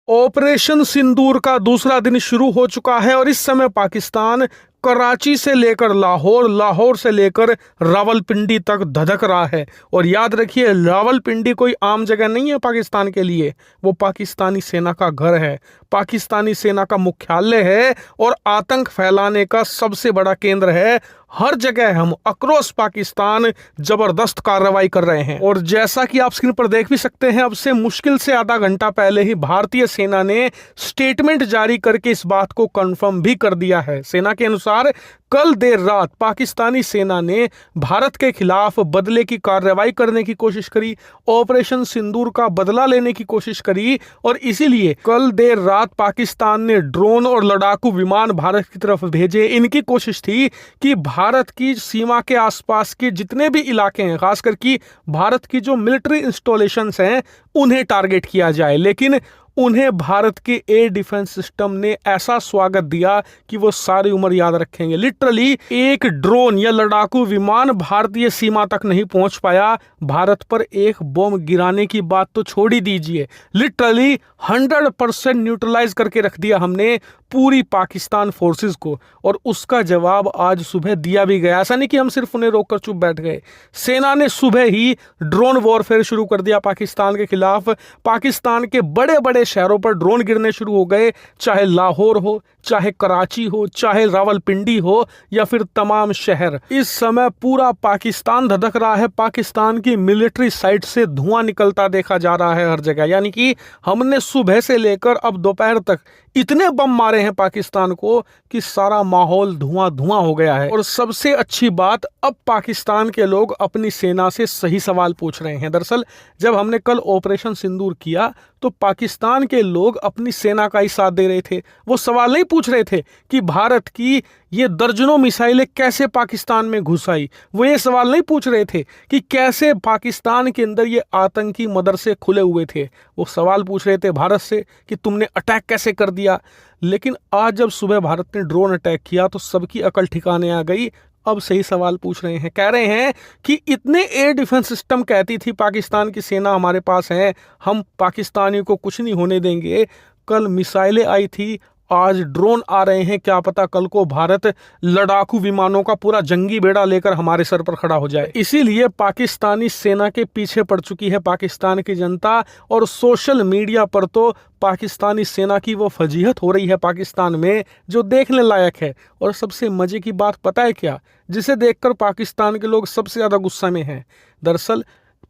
Operation सिंदूर का दूसरा दिन शुरू हो चुका है और इस समय पाकिस्तान कराची से लेकर लाहौर, लाहौर से लेकर रावलपिंडी तक धधक रहा है। और याद रखिए, रावलपिंडी कोई आम जगह नहीं है पाकिस्तान के लिए, वो पाकिस्तानी सेना का घर है, पाकिस्तानी सेना का मुख्यालय है और आतंक फैलाने का सबसे बड़ा केंद्र है। हर जगह हम अक्रॉस पाकिस्तान जबरदस्त कार्रवाई कर रहे हैं। और जैसा कि आप स्क्रीन पर देख भी सकते हैं, अब से मुश्किल से आधा घंटा पहले ही भारतीय सेना ने स्टेटमेंट जारी करके इस बात को कंफर्म भी कर दिया है। सेना के अनुसार कल देर रात पाकिस्तानी सेना ने भारत के खिलाफ बदले की कार्रवाई करने की कोशिश करी, ऑपरेशन सिंदूर का बदला लेने की कोशिश करी और इसीलिए कल देर रात पाकिस्तान ने ड्रोन और लड़ाकू विमान भारत की तरफ भेजे। इनकी कोशिश थी कि भारत की सीमा के आसपास के जितने भी इलाके हैं, खासकर कि भारत की जो मिलिट्री इंस्टॉलेशंस हैं, उन्हें टारगेट किया जाए। लेकिन उन्हें भारत के एयर डिफेंस सिस्टम ने ऐसा स्वागत दिया कि वो सारी उम्र याद रखेंगे। लिटरली एक ड्रोन या लड़ाकू विमान भारतीय सीमा तक नहीं पहुंच पाया। भारत पर एक बम गिराने की बात तो छोड़ ही दीजिए, लिटरली 100% न्यूट्रलाइज करके रख दिया हमने पूरी पाकिस्तान फोर्सेस को। और उसका जवाब आज सुबह दिया भी गया। ऐसा नहीं कि हम सिर्फ उन्हें रोककर चुप बैठ गए, सेना ने सुबह ही ड्रोन वॉरफेयर शुरू कर दिया पाकिस्तान के खिलाफ। पाकिस्तान के बड़े बड़े शहरों पर ड्रोन गिरने शुरू हो गए, चाहे लाहौर हो, चाहे कराची हो, चाहे रावलपिंडी हो या फिर तमाम शहर। इस समय पूरा पाकिस्तान धधक रहा है। पाकिस्तान की मिलिट्री साइट से धुआं निकलता देखा जा रहा है हर जगह। यानी कि हमने सुबह से लेकर अब दोपहर तक इतने बम मारे हैं पाकिस्तान को कि सारा माहौल धुआं धुआं हो गया है। और सबसे अच्छी बात, अब पाकिस्तान के लोग अपनी सेना से सही सवाल पूछ रहे हैं। दरअसल जब हमने कल ऑपरेशन सिंदूर किया तो पाकिस्तान के लोग अपनी सेना का ही साथ दे रहे थे। वो सवाल नहीं पूछ रहे थे कि भारत की ये दर्जनों मिसाइलें कैसे पाकिस्तान में घुस आई। वो ये सवाल नहीं पूछ रहे थे कि कैसे पाकिस्तान के अंदर ये आतंकी मदरसे खुले हुए थे। वो सवाल पूछ रहे थे भारत से कि तुमने अटैक कैसे कर दिया। लेकिन आज जब सुबह भारत ने ड्रोन अटैक किया तो सबकी अकल ठिकाने आ गई। अब सही सवाल पूछ रहे हैं, कह रहे हैं कि इतने एयर डिफेंस सिस्टम कहती थी पाकिस्तान की सेना हमारे पास है, हम पाकिस्तानियों को कुछ नहीं होने देंगे। कल मिसाइलें आई थी, आज ड्रोन आ रहे हैं, क्या पता कल को भारत लड़ाकू विमानों का पूरा जंगी बेड़ा लेकर हमारे सर पर खड़ा हो जाए। इसीलिए पाकिस्तानी सेना के पीछे पड़ चुकी है पाकिस्तान की जनता। और सोशल मीडिया पर तो पाकिस्तानी सेना की वो फजीहत हो रही है पाकिस्तान में जो देखने लायक है। और सबसे मजे की बात पता है क्या, जिसे देखकर पाकिस्तान के लोग सबसे ज्यादा गुस्सा में हैं? दरअसल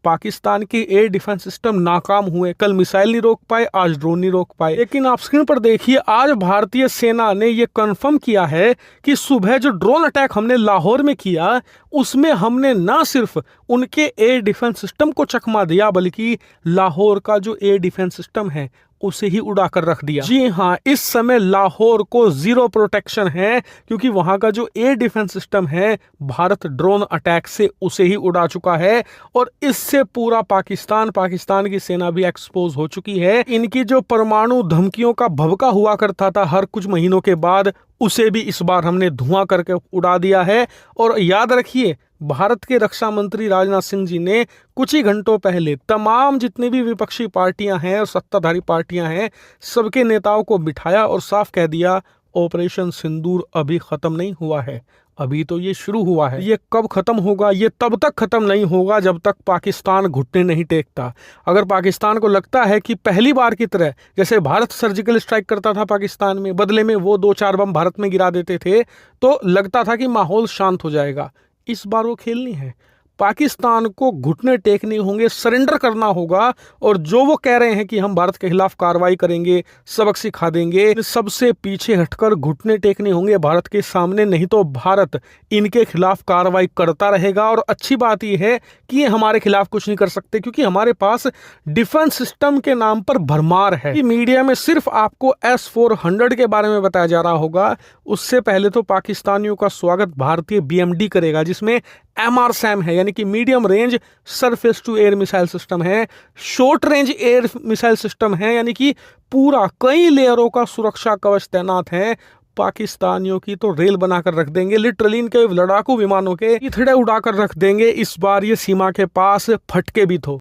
पाकिस्तान के एयर डिफेंस सिस्टम नाकाम हुए। कल मिसाइल नहीं रोक पाए, आज ड्रोन नहीं रोक पाए। लेकिन आप स्क्रीन पर देखिए, आज भारतीय सेना ने यह कंफर्म किया है कि सुबह जो ड्रोन अटैक हमने लाहौर में किया, उसमें हमने ना सिर्फ उनके एयर डिफेंस सिस्टम को चकमा दिया, बल्कि लाहौर का जो एयर डिफेंस सिस्टम है उसे ही उड़ाकर रख दिया। जी हाँ, इस समय लाहौर को जीरो प्रोटेक्शन है, क्योंकि वहां का जो एयर डिफेंस सिस्टम है भारत ड्रोन अटैक से उसे ही उड़ा चुका है। और इससे पूरा पाकिस्तान की सेना भी एक्सपोज हो चुकी है। इनकी जो परमाणु धमकियों का भभका हुआ करता था हर कुछ महीनों के बाद, उसे भी इस बार हमने धुआं करके उड़ा दिया है। और याद रखिए, भारत के रक्षा मंत्री राजनाथ सिंह जी ने कुछ ही घंटों पहले तमाम जितनी भी विपक्षी पार्टियां हैं और सत्ताधारी पार्टियां हैं, सबके नेताओं को बिठाया और साफ कह दिया, ऑपरेशन सिंदूर अभी खत्म नहीं हुआ है, अभी तो ये शुरू हुआ है। ये कब खत्म होगा? ये तब तक खत्म नहीं होगा जब तक पाकिस्तान घुटने नहीं टेकता। अगर पाकिस्तान को लगता है कि पहली बार की तरह जैसे भारत सर्जिकल स्ट्राइक करता था पाकिस्तान में, बदले में वो 2-4 बम भारत में गिरा देते थे, तो लगता था कि माहौल शांत हो जाएगा। इस बार वो खेल नहीं है। पाकिस्तान को घुटने टेकने होंगे, सरेंडर करना होगा। और जो वो कह रहे हैं कि हम भारत के खिलाफ कार्रवाई करेंगे, सबक सिखा देंगे, सबसे पीछे हटकर घुटने टेकने होंगे भारत के सामने, नहीं तो भारत इनके खिलाफ कार्रवाई करता रहेगा। और अच्छी बात यह है कि ये हमारे खिलाफ कुछ नहीं कर सकते, क्योंकि हमारे पास डिफेंस सिस्टम के नाम पर भरमार है। मीडिया में सिर्फ आपको S-400 के बारे में बताया जा रहा होगा, उससे पहले तो पाकिस्तानियों का स्वागत भारतीय BMD करेगा, जिसमें MRSAM है, यानी कि medium range surface to air missile system है, short range air missile system है, यानी कि पूरा कई लेयरों का सुरक्षा कवच तैनात है। पाकिस्तानियों की तो रेल बनाकर रख देंगे, लिटरली इनके लड़ाकू विमानों के इथड़े उड़ाकर रख देंगे। इस बार ये सीमा के पास फटके भी थो।